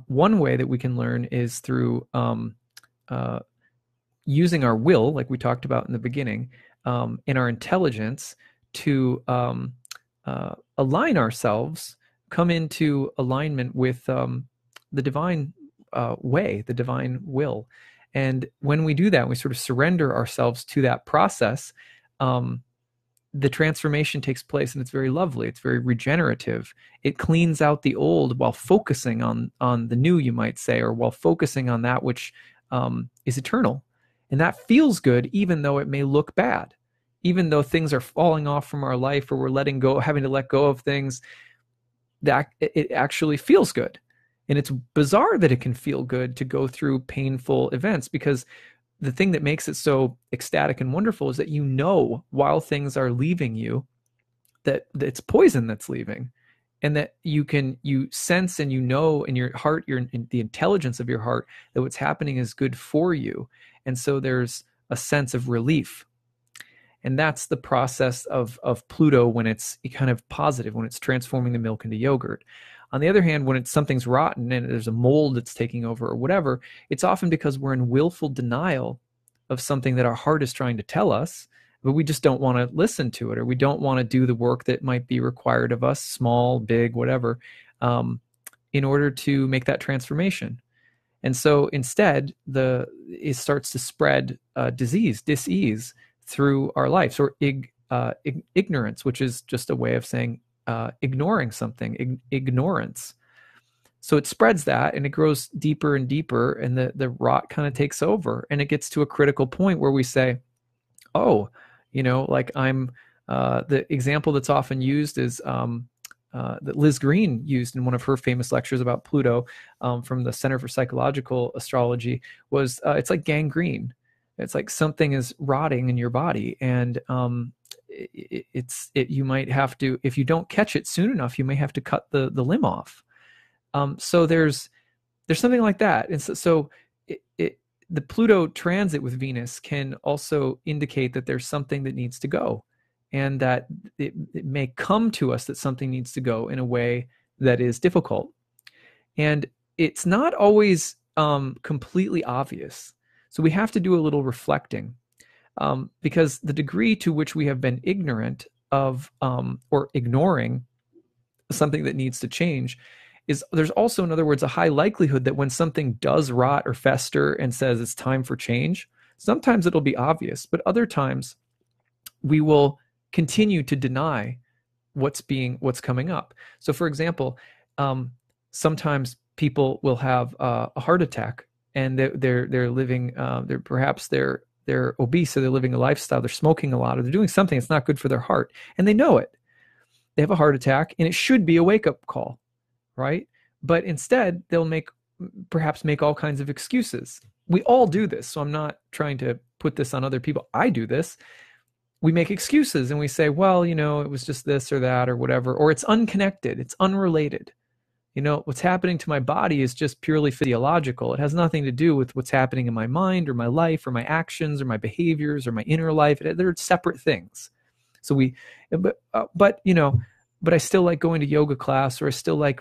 One way that we can learn is through using our will, like we talked about in the beginning, and our intelligence to align ourselves, come into alignment with the divine way, the divine will. And when we do that, we sort of surrender ourselves to that process. The transformation takes place, and it's very lovely. It's very regenerative. It cleans out the old while focusing on the new, you might say, or while focusing on that which is eternal. And that feels good, even though it may look bad. Even though things are falling off from our life, or we're having to let go of things, that it actually feels good. And it's bizarre that it can feel good to go through painful events, because the thing that makes it so ecstatic and wonderful is that while things are leaving you, that it's poison that's leaving, and that you sense and in your heart, in the intelligence of your heart, that what's happening is good for you. And so there's a sense of relief. And that's the process of Pluto when it's kind of positive, when it's transforming the milk into yogurt. On the other hand, when something's rotten and there's a mold that's taking over or whatever, it's often because we're in willful denial of something that our heart is trying to tell us, but we just don't want to listen to it, or we don't want to do the work that might be required of us, small, big, whatever, in order to make that transformation. And so instead, it starts to spread dis-ease through our lives, or ignorance, which is just a way of saying ignoring something, ignorance. So it spreads that, and it grows deeper and deeper, and the rot kind of takes over, and it gets to a critical point where we say, oh, like the example that's often used is that Liz Green used in one of her famous lectures about Pluto, from the Center for Psychological Astrology, was it's like gangrene. It's like something is rotting in your body, and you might have to, if you don't catch it soon enough, you may have to cut the limb off. So there's something like that. And so the Pluto transit with Venus can also indicate that there's something that needs to go, and that it may come to us that something needs to go in a way that is difficult. And it's not always completely obvious. So we have to do a little reflecting, because the degree to which we have been ignorant of or ignoring something that needs to change there's also, in other words, a high likelihood that when something does rot or fester and says it's time for change, sometimes it'll be obvious, but other times we will continue to deny what's coming up. So, for example, sometimes people will have a heart attack, and they're living. Perhaps they're they're obese, or they're living a lifestyle, they're smoking a lot, or they're doing something that's not good for their heart, and they know it. They have a heart attack, and it should be a wake-up call, right? But instead, they'll perhaps make all kinds of excuses. We all do this, so I'm not trying to put this on other people. I do this. We make excuses, and we say, well, it was just this or that or whatever, or it's unconnected, it's unrelated. What's happening to my body is just purely physiological. It has nothing to do with what's happening in my mind or my life or my actions or my behaviors or my inner life. They're separate things. So but I still like going to yoga class, or I still like,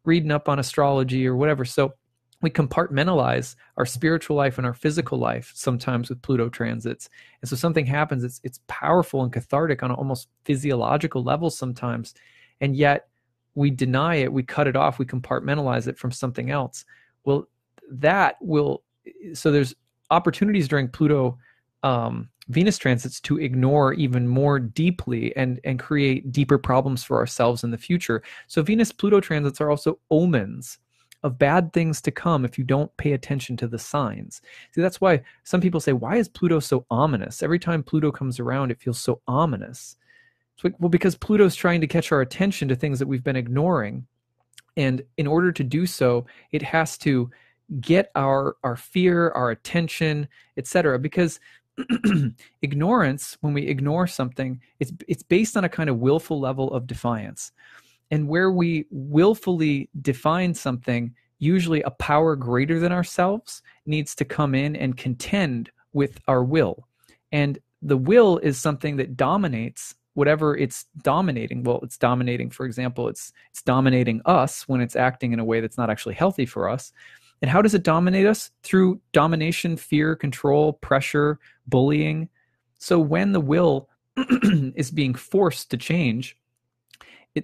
reading up on astrology or whatever. So we compartmentalize our spiritual life and our physical life sometimes with Pluto transits. And so something happens, it's powerful and cathartic on an almost physiological level sometimes. And yet we deny it, we cut it off, we compartmentalize it from something else. Well, so there's opportunities during Pluto Venus transits to ignore even more deeply and create deeper problems for ourselves in the future. So Venus Pluto transits are also omens of bad things to come if you don't pay attention to the signs. See, that's why some people say, why is Pluto so ominous? Every time Pluto comes around, it feels so ominous. It's like, well, because Pluto's trying to catch our attention to things that we've been ignoring. And in order to do so, it has to get our fear, our attention, etc. Because ignorance, when we ignore something, it's based on a kind of willful level of defiance. And where we willfully define something, usually a power greater than ourselves needs to come in and contend with our will. And the will is something that dominates whatever it's dominating. Well, it's dominating, for example, it's dominating us when it's acting in a way that's not actually healthy for us. And how does it dominate us? Through domination, fear, control, pressure, bullying. So when the will is being forced to change,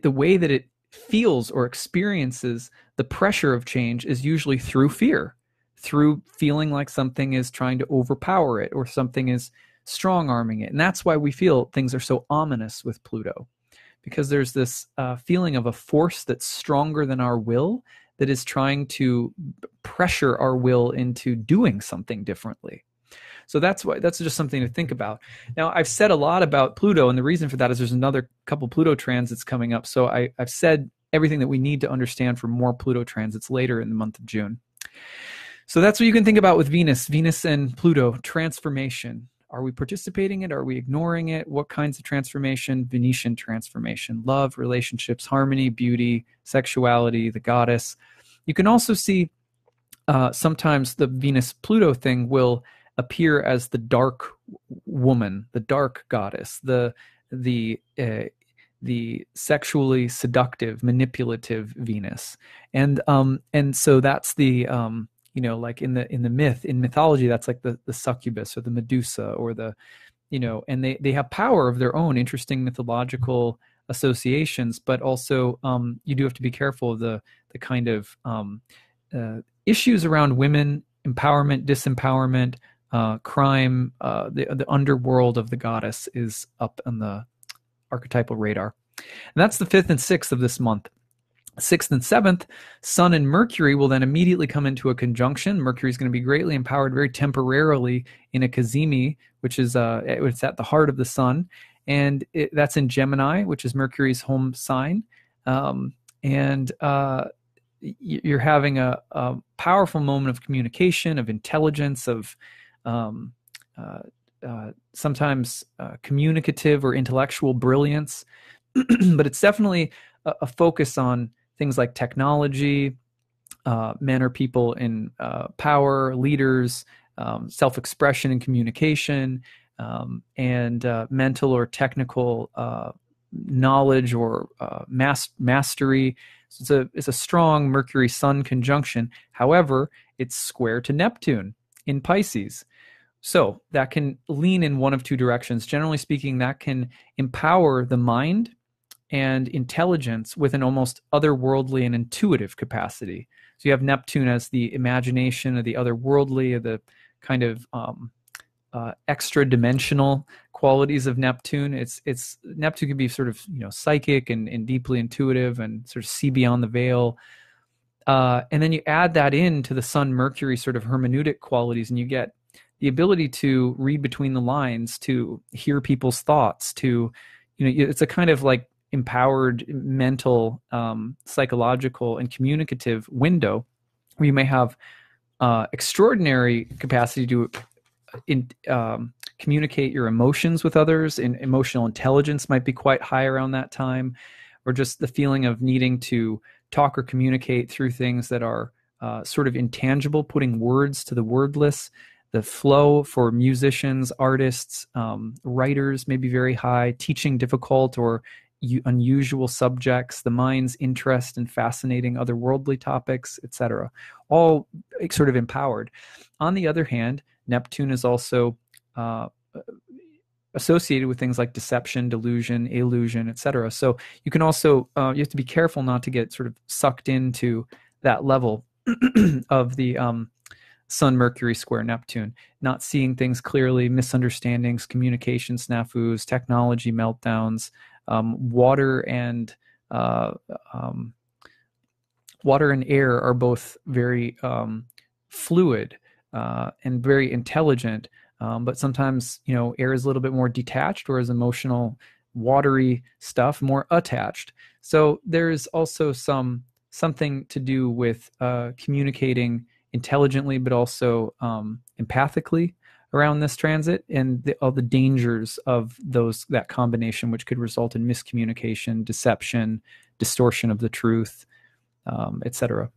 the way that it feels or experiences the pressure of change is usually through fear, through feeling like something is trying to overpower it or something is strong-arming it. And that's why we feel things are so ominous with Pluto, because there's this feeling of a force that's stronger than our will that is trying to pressure our will into doing something differently. So that's just something to think about. Now, I've said a lot about Pluto, and the reason for that is there's another couple Pluto transits coming up. So I've said everything that we need to understand for more Pluto transits later in the month of June. So that's what you can think about with Venus and Pluto, transformation. Are we participating in it? Are we ignoring it? What kinds of transformation? Venetian transformation, love, relationships, harmony, beauty, sexuality, the goddess. You can also see sometimes the Venus-Pluto thing will appear as the dark woman, the dark goddess, the sexually seductive, manipulative Venus, and so that's the like in mythology, that's like the succubus or the Medusa or the and they have power of their own, interesting mythological associations, but also you do have to be careful of the kind of issues around women empowerment, disempowerment. Crime, the underworld of the goddess is up on the archetypal radar. And that's the 5th and 6th of this month. 6th and 7th, Sun and Mercury will then immediately come into a conjunction. Mercury is going to be greatly empowered very temporarily in a Cazimi, which is it's at the heart of the Sun. And that's in Gemini, which is Mercury's home sign. You're having a powerful moment of communication, of intelligence, of sometimes communicative or intellectual brilliance, but it's definitely a focus on things like technology. Men are people in power, leaders, self-expression and communication, and mental or technical knowledge or mastery. So it's a strong Mercury-Sun conjunction. However, it's square to Neptune in Pisces. So that can lean in one of two directions. Generally speaking, that can empower the mind and intelligence with an almost otherworldly and intuitive capacity. So you have Neptune as the imagination of the otherworldly, of the kind of extra-dimensional qualities of Neptune. It's Neptune can be sort of psychic and deeply intuitive and sort of see beyond the veil. And then you add that into the Sun Mercury sort of hermeneutic qualities, and you get the ability to read between the lines, to hear people's thoughts, to, it's a kind of like empowered mental, psychological, and communicative window where you may have extraordinary capacity to communicate your emotions with others, and emotional intelligence might be quite high around that time, or just the feeling of needing to talk or communicate through things that are sort of intangible, putting words to the wordless. The flow for musicians, artists, writers may be very high, teaching difficult or unusual subjects, the mind's interest in fascinating otherworldly topics, etc. All sort of empowered. On the other hand, Neptune is also associated with things like deception, delusion, illusion, etc. So you can also, you have to be careful not to get sort of sucked into that level of the Sun, Mercury square Neptune, not seeing things clearly, misunderstandings, communication snafus, technology meltdowns. Water and air are both very fluid and very intelligent, but sometimes air is a little bit more detached, whereas emotional, watery stuff more attached. So there's also something to do with communicating intelligently, but also empathically around this transit, and all the dangers of that combination, which could result in miscommunication, deception, distortion of the truth, etc.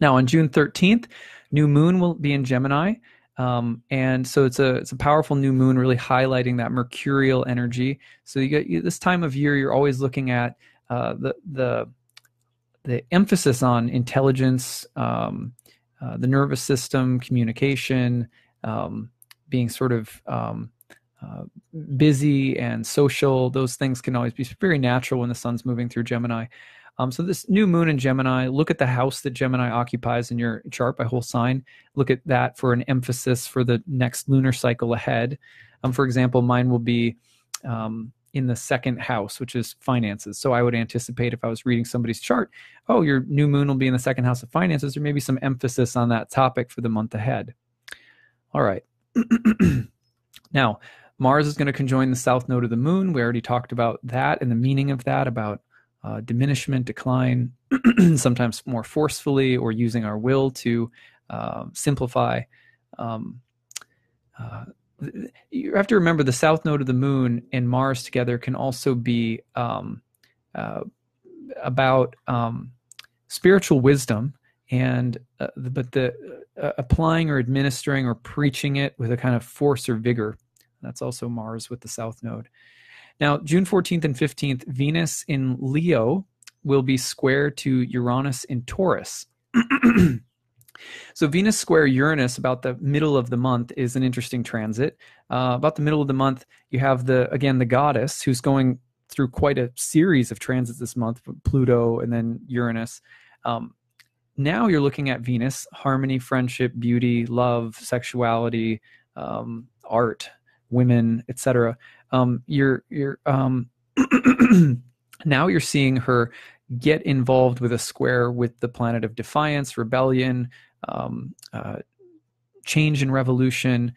Now, on June 13th, new moon will be in Gemini, and so it's a powerful new moon, really highlighting that mercurial energy. So you get this time of year, you're always looking at the emphasis on intelligence, the nervous system, communication, being sort of busy and social. Those things can always be very natural when the sun's moving through Gemini. So this new moon in Gemini, look at the house that Gemini occupies in your chart by whole sign. Look at that for an emphasis for the next lunar cycle ahead. For example, mine will be in the second house, which is finances. So I would anticipate, if I was reading somebody's chart, oh, your new moon will be in the second house of finances. There may be some emphasis on that topic for the month ahead. All right. Now, Mars is going to conjoin the south node of the moon. We already talked about that and the meaning of that, about diminishment, decline, sometimes more forcefully, or using our will to simplify. You have to remember the south node of the moon and Mars together can also be about spiritual wisdom, and but the applying or administering or preaching it with a kind of force or vigor. That's also Mars with the south node. Now, June 14th and 15th, Venus in Leo will be square to Uranus in Taurus. So Venus square Uranus about the middle of the month is an interesting transit. About the middle of the month, you have the goddess, who's going through quite a series of transits this month, Pluto and then Uranus. Now you're looking at Venus, harmony, friendship, beauty, love, sexuality, art, women, etc. You're now you're seeing her get involved with a square with the planet of defiance, rebellion, change and revolution,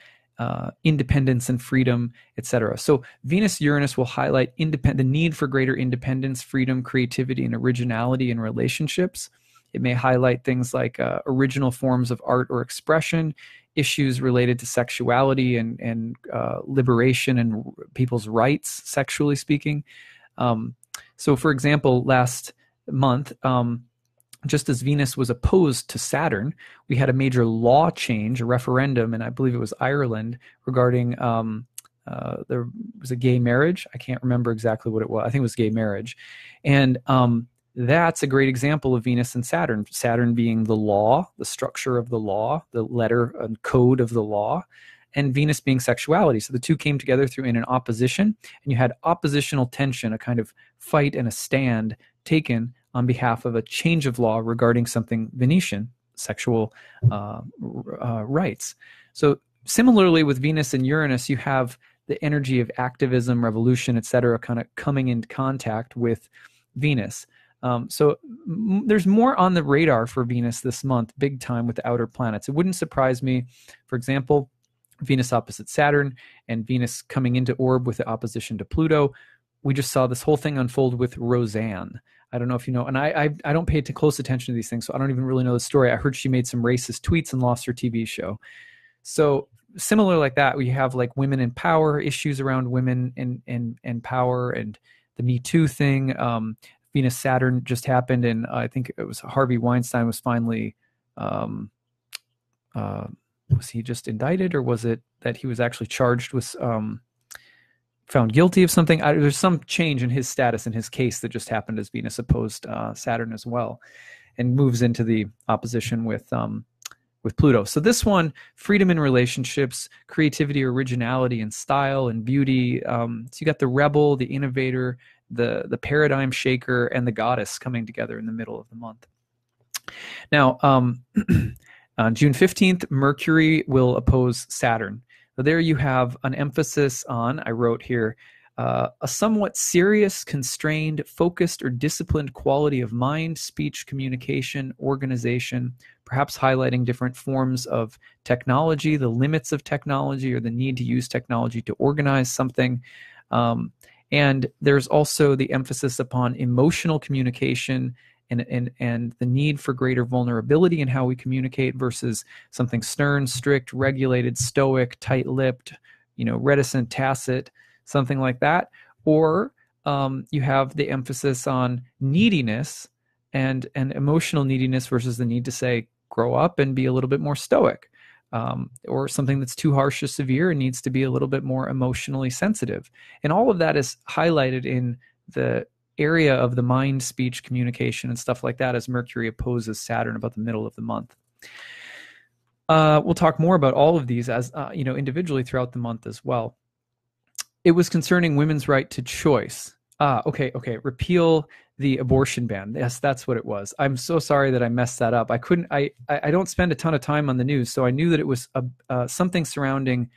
independence and freedom, etc. So Venus-Uranus will highlight the need for greater independence, freedom, creativity, and originality in relationships. It may highlight things like original forms of art or expression, issues related to sexuality and liberation and people's rights, sexually speaking. So, for example, last month, just as Venus was opposed to Saturn, we had a major law change, a referendum, and I believe it was Ireland, regarding there was a gay marriage. I can't remember exactly what it was. I think it was gay marriage. And that's a great example of Venus and Saturn. Saturn being the law, the structure of the law, the letter and code of the law, and Venus being sexuality. So the two came together in an opposition, and you had oppositional tension, a kind of fight and a stand taken on behalf of a change of law regarding something Venetian, sexual rights. So similarly with Venus and Uranus, you have the energy of activism, revolution, etc., kind of coming into contact with Venus. There's more on the radar for Venus this month, big time, with the outer planets. It wouldn't surprise me, for example, Venus opposite Saturn and Venus coming into orb with the opposition to Pluto. We just saw this whole thing unfold with Roseanne. I don't know if you know, and I don't pay close attention to these things, so I don't even really know the story. I heard she made some racist tweets and lost her TV show. So similar like that, we have like women in power, issues around women and power, and the Me Too thing. Venus Saturn just happened, and I think it was Harvey Weinstein was finally was he just indicted, or was it that he was actually charged with found guilty of something? There's some change in his status in his case that just happened as Venus opposed Saturn as well, and moves into the opposition with Pluto. So this one, freedom in relationships, creativity, originality, and style and beauty. So you got the rebel, the innovator, the paradigm shaker, and the goddess coming together in the middle of the month. Now, on June 15th, Mercury will oppose Saturn. So there you have an emphasis on, I wrote here, a somewhat serious, constrained, focused, or disciplined quality of mind, speech, communication, organization, perhaps highlighting different forms of technology, the limits of technology, or the need to use technology to organize something. And there's also the emphasis upon emotional communication and the need for greater vulnerability in how we communicate versus something stern, strict, regulated, stoic, tight-lipped, reticent, tacit, something like that. Or you have the emphasis on neediness and emotional neediness versus the need to say, grow up and be a little bit more stoic. Or something that's too harsh or severe and needs to be a little bit more emotionally sensitive. And all of that is highlighted in the area of the mind, speech, communication, and stuff like that as Mercury opposes Saturn about the middle of the month. We'll talk more about all of these as individually throughout the month as well. It was concerning women's right to choice. Okay. Repeal the abortion ban. Yes, that's what it was. I'm so sorry that I messed that up. I don't spend a ton of time on the news, so I knew that it was something surrounding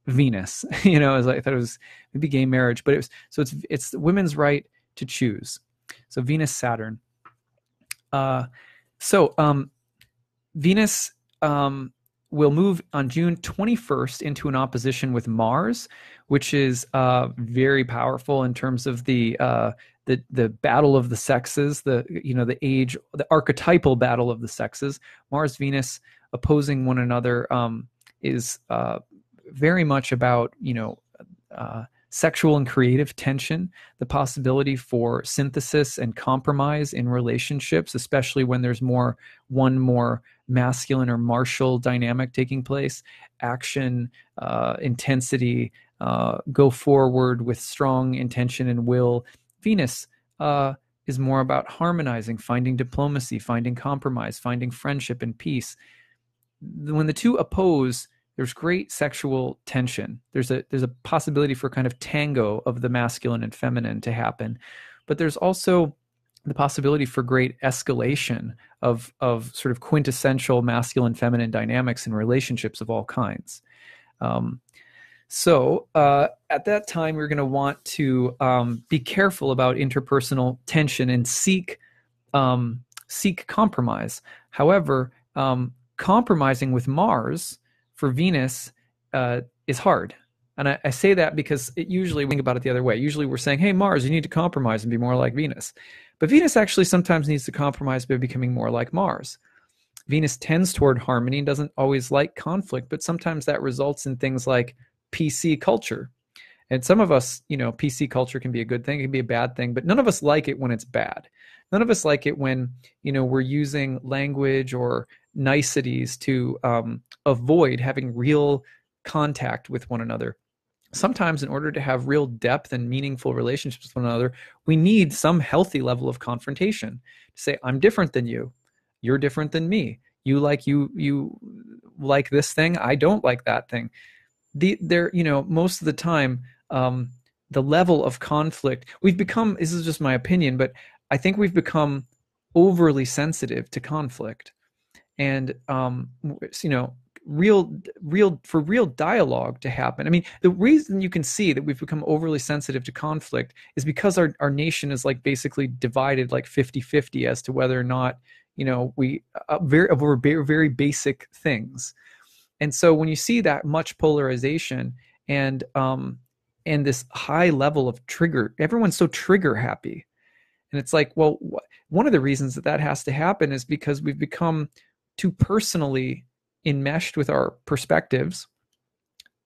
Venus. I thought it was maybe gay marriage, but it's women's right to choose. So Venus, Saturn. Venus will move on June 21st into an opposition with Mars, which is very powerful in terms of the battle of the sexes, the archetypal battle of the sexes. Mars, Venus opposing one another is very much about sexual and creative tension, the possibility for synthesis and compromise in relationships, especially when there's more masculine or martial dynamic taking place, action, intensity, go forward with strong intention and will. Venus is more about harmonizing, finding diplomacy, finding compromise, finding friendship and peace. When the two oppose, there's great sexual tension. There's a possibility for kind of tango of the masculine and feminine to happen, but there's also the possibility for great escalation of sort of quintessential masculine feminine dynamics in relationships of all kinds. So at that time, we're going to want to be careful about interpersonal tension and seek compromise. However, compromising with Mars for Venus is hard. And I say that because usually we think about it the other way. Usually we're saying, hey, Mars, you need to compromise and be more like Venus. But Venus actually sometimes needs to compromise by becoming more like Mars. Venus tends toward harmony and doesn't always like conflict, but sometimes that results in things like PC culture. And some of us, PC culture can be a good thing, it can be a bad thing, but none of us like it when it's bad. None of us like it when, we're using language or niceties to avoid having real contact with one another. Sometimes in order to have real depth and meaningful relationships with one another, we need some healthy level of confrontation to say, I'm different than you. You're different than me. You like this thing. I don't like that thing. Most of the time, the level of conflict we've become, this is just my opinion, but I think we've become overly sensitive to conflict. And, real dialogue to happen. I mean, the reason you can see that we've become overly sensitive to conflict is because our nation is like basically divided like 50-50 as to whether or not, we over very basic things. And so when you see that much polarization and this high level of trigger, everyone's so trigger happy. And it's like, well, one of the reasons that has to happen is because we've become too personally enmeshed with our perspectives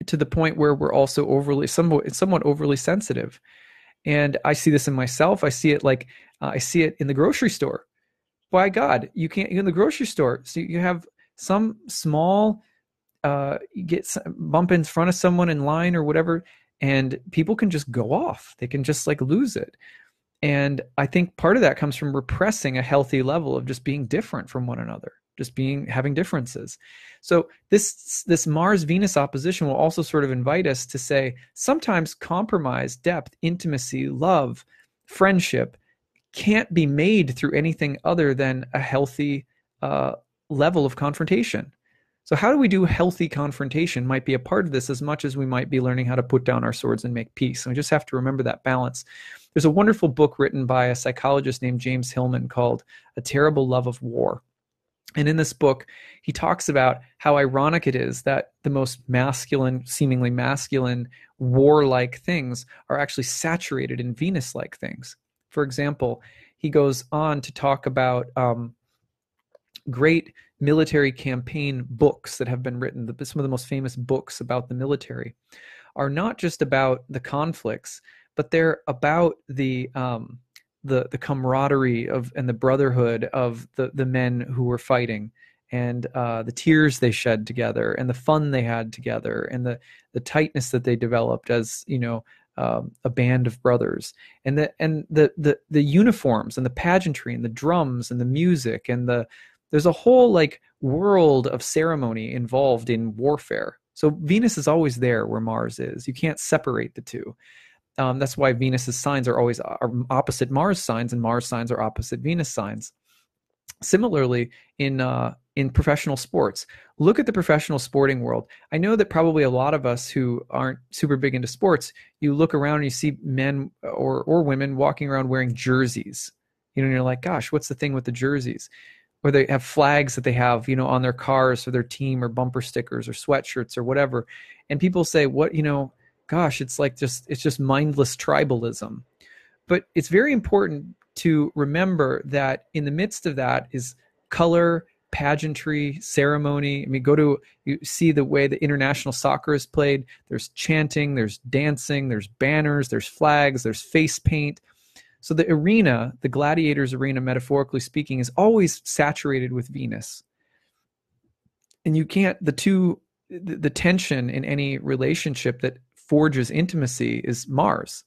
to the point where we're also somewhat overly sensitive. And I see this in myself. I see it I see it in the grocery store. By God, you can't in the grocery store. So you have some small, you bump in front of someone in line or whatever, and people can just go off. They can just like lose it. And I think part of that comes from repressing a healthy level of just being different from one another, just having differences. So this Mars-Venus opposition will also sort of invite us to say sometimes compromise, depth, intimacy, love, friendship can't be made through anything other than a healthy level of confrontation. So how do we do healthy confrontation might be a part of this as much as we might be learning how to put down our swords and make peace. And we just have to remember that balance. There's a wonderful book written by a psychologist named James Hillman called A Terrible Love of War. And in this book, he talks about how ironic it is that the most seemingly masculine, warlike things are actually saturated in Venus-like things. For example, he goes on to talk about great military campaign books that have been written. Some of the most famous books about the military are not just about the conflicts, but they're about the camaraderie and the brotherhood of the men who were fighting, and the tears they shed together, and the fun they had together, and the tightness that they developed as a band of brothers, and the uniforms and the pageantry and the drums and the music and there's a whole like world of ceremony involved in warfare. So Venus is always there where Mars is. You can't separate the two. That's why Venus's signs are always opposite Mars signs, and Mars signs are opposite Venus signs. Similarly, in professional sports, look at the professional sporting world. I know that probably a lot of us who aren't super big into sports, you look around and you see men or women walking around wearing jerseys. And you're like, gosh, what's the thing with the jerseys? Or they have flags that they have, on their cars for their team, or bumper stickers or sweatshirts or whatever. And people say, what, gosh, it's just mindless tribalism. But it's very important to remember that in the midst of that is color, pageantry, ceremony. I mean, you see the way the international soccer is played. There's chanting, there's dancing, there's banners, there's flags, there's face paint. So the arena, the gladiator's arena, metaphorically speaking, is always saturated with Venus. And you can't, the tension in any relationship that forges intimacy is Mars.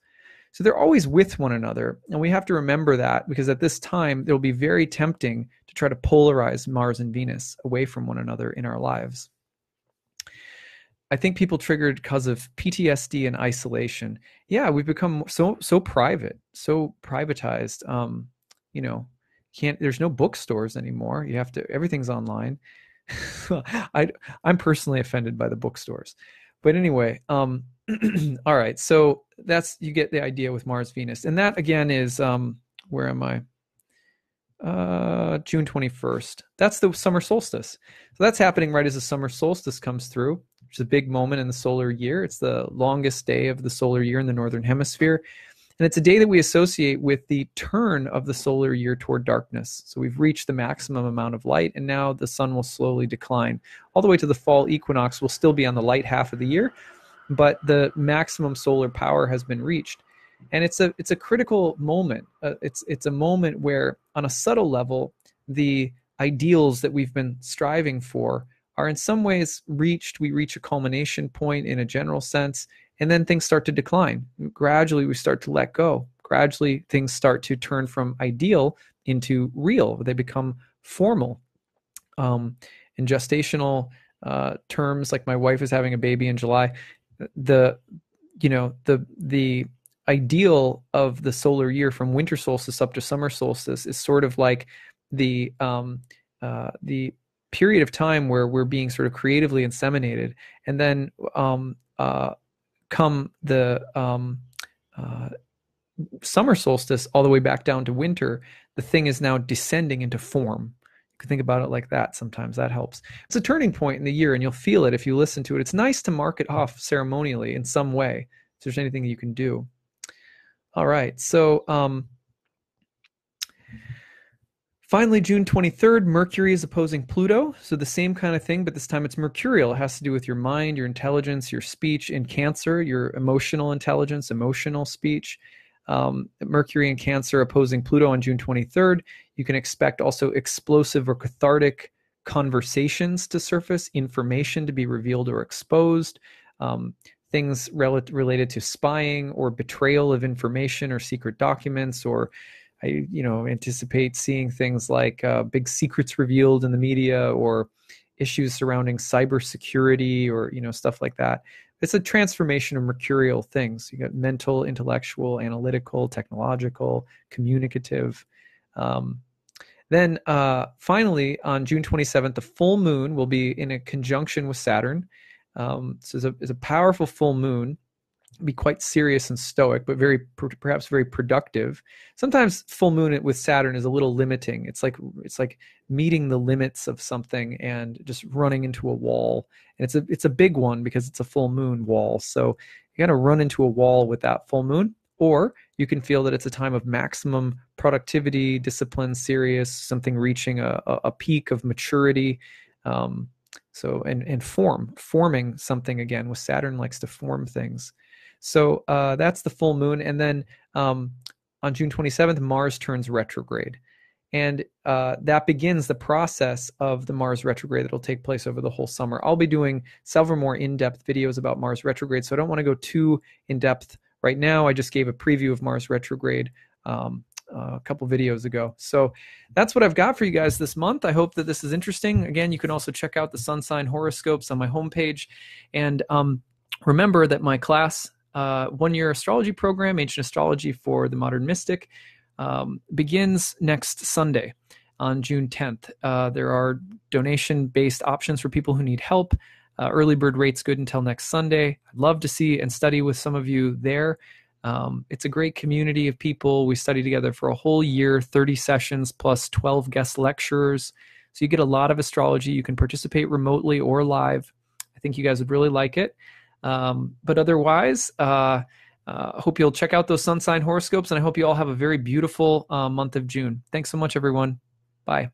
So they're always with one another. And we have to remember that, because at this time, it'll be very tempting to try to polarize Mars and Venus away from one another in our lives. I think people triggered because of PTSD and isolation. Yeah, we've become so private, so privatized. There's no bookstores anymore. Everything's online. I'm personally offended by the bookstores. But anyway, all right. So you get the idea with Mars, Venus. And that again is, where am I? June 21st. That's the summer solstice. So that's happening right as the summer solstice comes through, which is a big moment in the solar year. It's the longest day of the solar year in the Northern Hemisphere. And it's a day that we associate with the turn of the solar year toward darkness. So we've reached the maximum amount of light, and now the sun will slowly decline. All the way to the fall equinox, will still be on the light half of the year, but the maximum solar power has been reached. And it's a critical moment. It's a moment where, on a subtle level, the ideals that we've been striving for are in some ways reached. We reach a culmination point in a general sense, and then things start to decline. Gradually, we start to let go. Gradually, things start to turn from ideal into real. They become formal. In gestational terms, like my wife is having a baby in July, the ideal of the solar year from winter solstice up to summer solstice is sort of like the period of time where we're being sort of creatively inseminated, and then come the summer solstice all the way back down to winter, the thing is now descending into form. You can think about it like that. Sometimes that helps. It's a turning point in the year, and you'll feel it if you listen to it. It's nice to mark it off ceremonially in some way, if there's anything that you can do. All right, so finally, June 23rd, Mercury is opposing Pluto. So the same kind of thing, but this time it's mercurial. It has to do with your mind, your intelligence, your speech. In Cancer, your emotional intelligence, emotional speech. Mercury in Cancer opposing Pluto on June 23rd. You can expect also explosive or cathartic conversations to surface, information to be revealed or exposed, things related to spying or betrayal of information or secret documents, or I anticipate seeing things like big secrets revealed in the media, or issues surrounding cybersecurity, or stuff like that. It's a transformation of mercurial things. You got mental, intellectual, analytical, technological, communicative. Then finally, on June 27th, the full moon will be in a conjunction with Saturn. So it's a powerful full moon. Be quite serious and stoic, but perhaps very productive. Sometimes full moon with Saturn is a little limiting. It's like meeting the limits of something and just running into a wall. And it's a big one because it's a full moon wall. So you got to run into a wall with that full moon, or you can feel that it's a time of maximum productivity, discipline, serious, something reaching a peak of maturity. And forming something again. With Saturn likes to form things. So that's the full moon. And then on June 27th, Mars turns retrograde. And that begins the process of the Mars retrograde that will take place over the whole summer. I'll be doing several more in-depth videos about Mars retrograde, so I don't want to go too in-depth right now. I just gave a preview of Mars retrograde a couple videos ago. So that's what I've got for you guys this month. I hope that this is interesting. Again, you can also check out the sun sign horoscopes on my homepage. And remember that my class, one-year astrology program, Ancient Astrology for the Modern Mystic, begins next Sunday on June 10th. There are donation-based options for people who need help. Early bird rate's good until next Sunday. I'd love to see and study with some of you there. It's a great community of people. We study together for a whole year, 30 sessions plus 12 guest lecturers. So you get a lot of astrology. You can participate remotely or live. I think you guys would really like it. But otherwise, hope you'll check out those sun sign horoscopes, and I hope you all have a very beautiful month of June. Thanks so much, everyone. Bye.